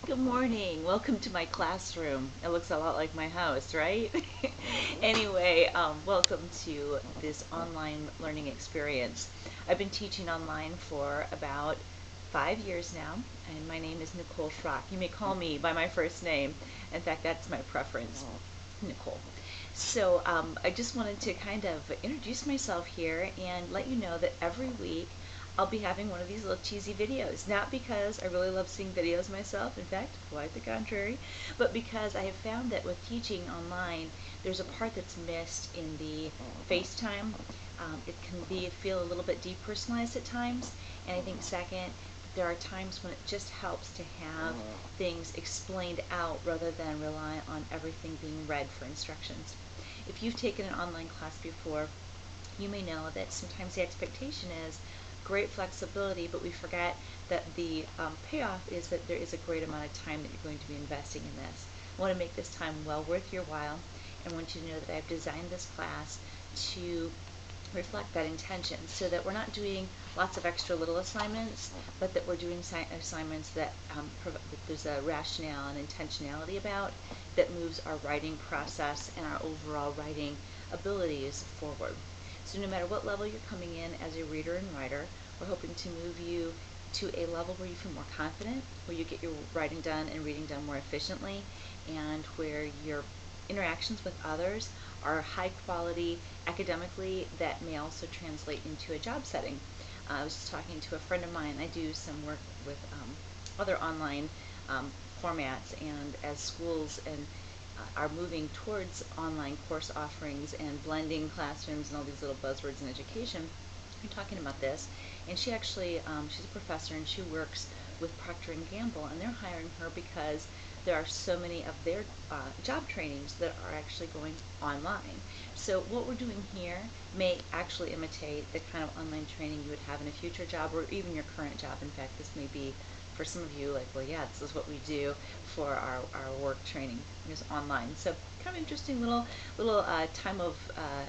Good morning. Welcome to my classroom. It looks a lot like my house, right? Anyway, welcome to this online learning experience. I've been teaching online for about 5 years now, and my name is Nicole Schrock. You may call me by my first name. In fact, that's my preference, Nicole. So I just wanted to kind of introduce myself here and let you know that every week I'll be having one of these little cheesy videos. Not because I really love seeing videos myself, in fact, quite the contrary, but because I have found that with teaching online, there's a part that's missed in the FaceTime. It can feel a little bit depersonalized at times, and I think second, there are times when it just helps to have things explained out rather than rely on everything being read for instructions. If you've taken an online class before, you may know that sometimes the expectation is great flexibility, but we forget that the payoff is that there is a great amount of time that you're going to be investing in this. I want to make this time well worth your while, and want you to know that I've designed this class to reflect that intention so that we're not doing lots of extra little assignments, but that we're doing assignments that, that there's a rationale and intentionality about that moves our writing process and our overall writing abilities forward. So no matter what level you're coming in as a reader and writer, we're hoping to move you to a level where you feel more confident, where you get your writing done and reading done more efficiently, and where your interactions with others are high quality academically that may also translate into a job setting. I was just talking to a friend of mine. I do some work with other online formats, and as schools and are moving towards online course offerings and blending classrooms and all these little buzzwords in education, we're talking about this. And she actually, she's a professor and she works with Procter & Gamble, and they're hiring her because there are so many of their job trainings that are actually going online. So what we're doing here may actually imitate the kind of online training you would have in a future job or even your current job. In fact, this may be for some of you like, well, yeah, this is what we do for our work training is online. So kind of interesting little time of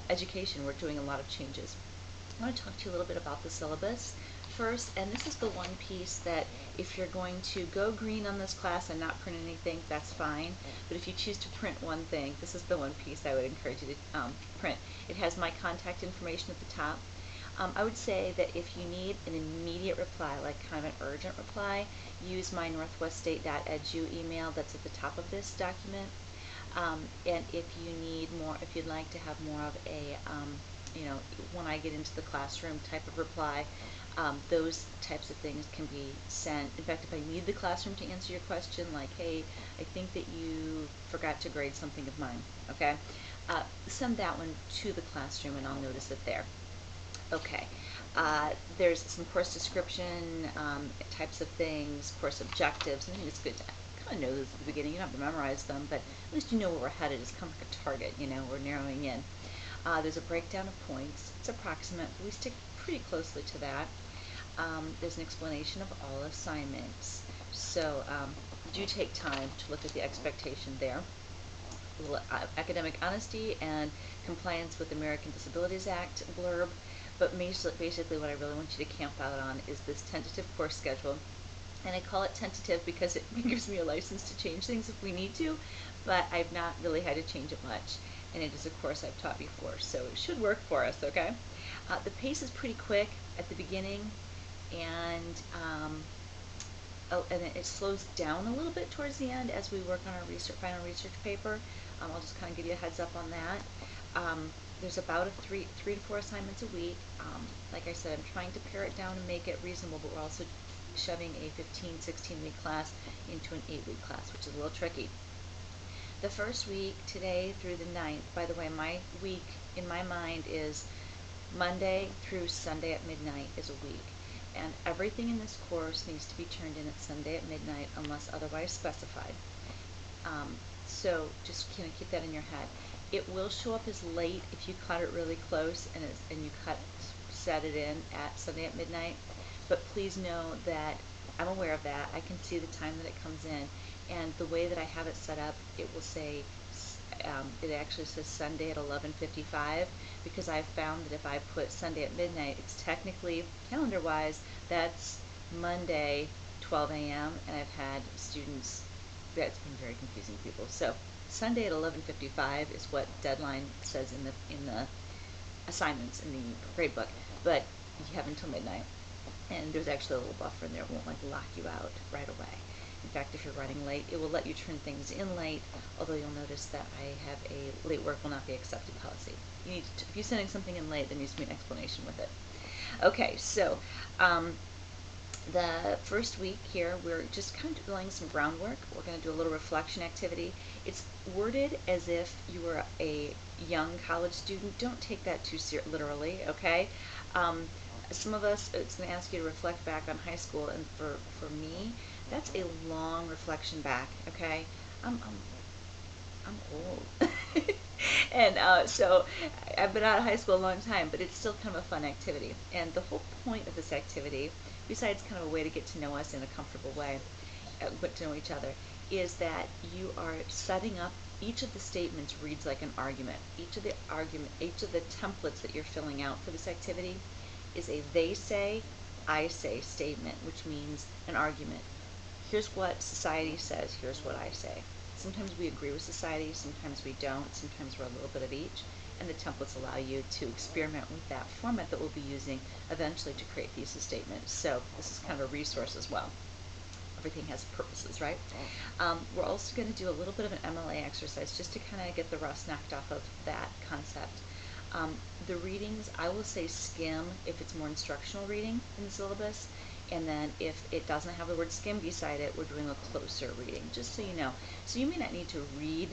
education. We're doing a lot of changes. I want to talk to you a little bit about the syllabus first, and this is the one piece that if you're going to go green on this class and not print anything, that's fine. But if you choose to print one thing, this is the one piece I would encourage you to print. It has my contact information at the top. I would say that if you need an immediate reply, like kind of an urgent reply, use my northweststate.edu email that's at the top of this document. And if you need more, if you'd like to have more of a, when I get into the classroom type of reply, those types of things can be sent. In fact, if I need the classroom to answer your question, like, hey, I think that you forgot to grade something of mine, okay? Send that one to the classroom and I'll notice it there. Okay, there's some course description, types of things, course objectives. I think it's good to kind of know those at the beginning. You don't have to memorize them, but at least you know where we're headed. It's kind of like a target, we're narrowing in. There's a breakdown of points. It's approximate, but we stick pretty closely to that. There's an explanation of all assignments. So do take time to look at the expectation there. A little academic honesty and compliance with the American Disabilities Act blurb. But basically what I really want you to camp out on is this tentative course schedule. And I call it tentative because it gives me a license to change things if we need to, but I've not really had to change it much. And it is a course I've taught before, so it should work for us, okay? The pace is pretty quick at the beginning, and it slows down a little bit towards the end as we work on our final research paper. I'll just kind of give you a heads up on that. There's about three to four assignments a week. Like I said, I'm trying to pare it down and make it reasonable, but we're also shoving a 15, 16-week class into an 8-week class, which is a little tricky. The first week, today through the 9th, by the way, my week in my mind is Monday through Sunday at midnight is a week. And everything in this course needs to be turned in at Sunday at midnight unless otherwise specified. So just kind of keep that in your head. It will show up as late if you cut it really close and you set it in at Sunday at midnight. But please know that I'm aware of that. I can see the time that it comes in. And the way that I have it set up, it will say, it actually says Sunday at 11:55, because I've found that if I put Sunday at midnight, it's technically, calendar-wise, that's Monday 12 a.m. and I've had students, that's been very confusing to people. So Sunday at 11:55 is what deadline says in the assignments in the grade book, but you have until midnight. And there's actually a little buffer in there. It won't like lock you out right away. In fact, if you're running late, it will let you turn things in late, although you'll notice that I have a late work will not be accepted policy. You need to, if you're sending something in late, there needs to be an explanation with it. Okay, so the first week here, we're just kind of laying some groundwork. We're going to do a little reflection activity. It's worded as if you were a young college student. Don't take that too literally, okay? Some of us, it's going to ask you to reflect back on high school, and for me, that's a long reflection back, okay? I'm old. And so I've been out of high school a long time, but it's still kind of a fun activity. And the whole point of this activity, besides kind of a way to get to know us in a comfortable way, get to know each other, is that you are setting up, each of the statements reads like an argument. Each of the templates that you're filling out for this activity is a they say, I say statement, which means an argument. Here's what society says, here's what I say. Sometimes we agree with society, sometimes we don't, sometimes we're a little bit of each, and the templates allow you to experiment with that format that we'll be using eventually to create thesis statements. So this is kind of a resource as well. Everything has purposes, right? We're also going to do a little bit of an MLA exercise just to kind of get the rust knocked off of that concept. The readings, I will say skim if it's more instructional reading in the syllabus, and then if it doesn't have the word skim beside it, we're doing a closer reading, just so you know. So you may not need to read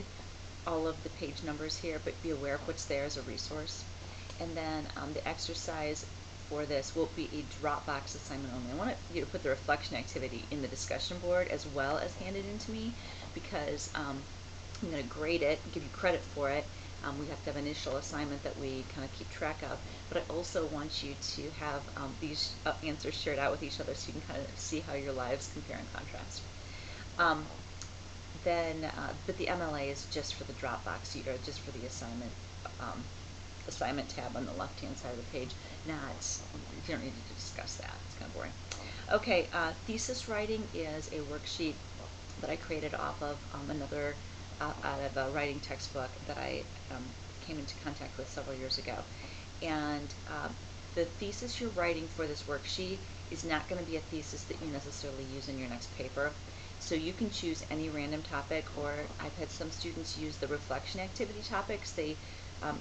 all of the page numbers here, but be aware of what's there as a resource. And then the exercise for this will be a Dropbox assignment only. I want you to put the reflection activity in the discussion board as well as hand it in to me, because I'm going to grade it, give you credit for it. We have to have an initial assignment that we kind of keep track of, but I also want you to have these answers shared out with each other so you can kind of see how your lives compare and contrast. But the MLA is just for the Dropbox, or just for the assignment tab on the left-hand side of the page. You don't need to discuss that. It's kind of boring. Okay, thesis writing is a worksheet that I created off of out of a writing textbook that I came into contact with several years ago. And the thesis you're writing for this worksheet is not going to be a thesis that you necessarily use in your next paper. So you can choose any random topic, or I've had some students use the reflection activity topics. They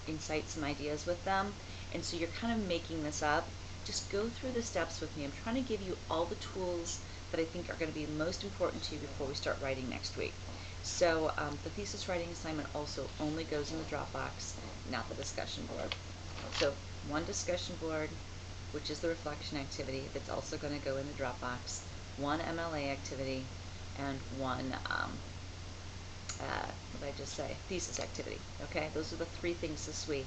incite some ideas with them. And so you're kind of making this up. Just go through the steps with me. I'm trying to give you all the tools that I think are going to be most important to you before we start writing next week. So the thesis writing assignment also only goes in the Dropbox, not the discussion board. So one discussion board, which is the reflection activity, that's also going to go in the Dropbox, one MLA activity, and one, what did I just say, thesis activity. Okay, those are the three things this week.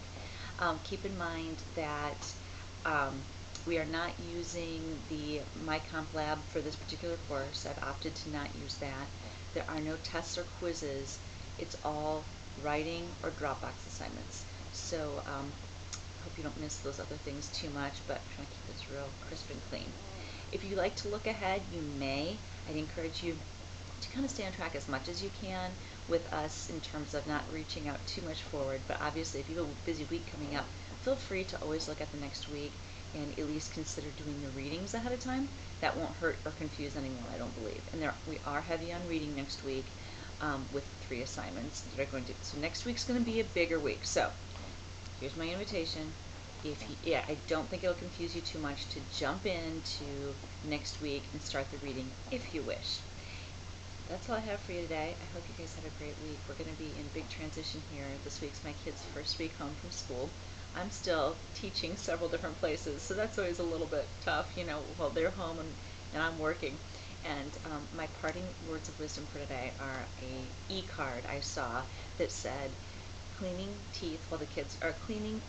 Keep in mind that we are not using the MyCompLab for this particular course. I've opted to not use that. There are no tests or quizzes. It's all writing or Dropbox assignments. So hope you don't miss those other things too much, but I'm trying to keep this real crisp and clean. If you like to look ahead, you may. I'd encourage you to kind of stay on track as much as you can with us in terms of not reaching out too much forward. But obviously, if you have a busy week coming up, feel free to always look at the next week and at least consider doing the readings ahead of time. That won't hurt or confuse anyone, I don't believe. And we are heavy on reading next week with 3 assignments that are going to. So next week's going to be a bigger week. So here's my invitation. I don't think it'll confuse you too much to jump into next week and start the reading if you wish. That's all I have for you today. I hope you guys have a great week. We're going to be in big transition here. This week's my kids' first week home from school. I'm still teaching several different places, so that's always a little bit tough, while they're home and I'm working. And my parting words of wisdom for today are a e-card I saw that said, cleaning teeth while the kids are cleaning,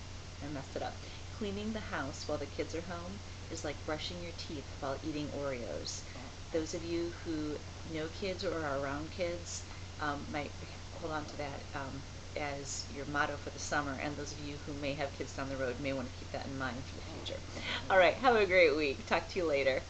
I messed it up, cleaning the house while the kids are home is like brushing your teeth while eating Oreos. Those of you who know kids or are around kids might hold on to that as your motto for the summer, and those of you who may have kids down the road may want to keep that in mind for the future. All right, have a great week. Talk to you later.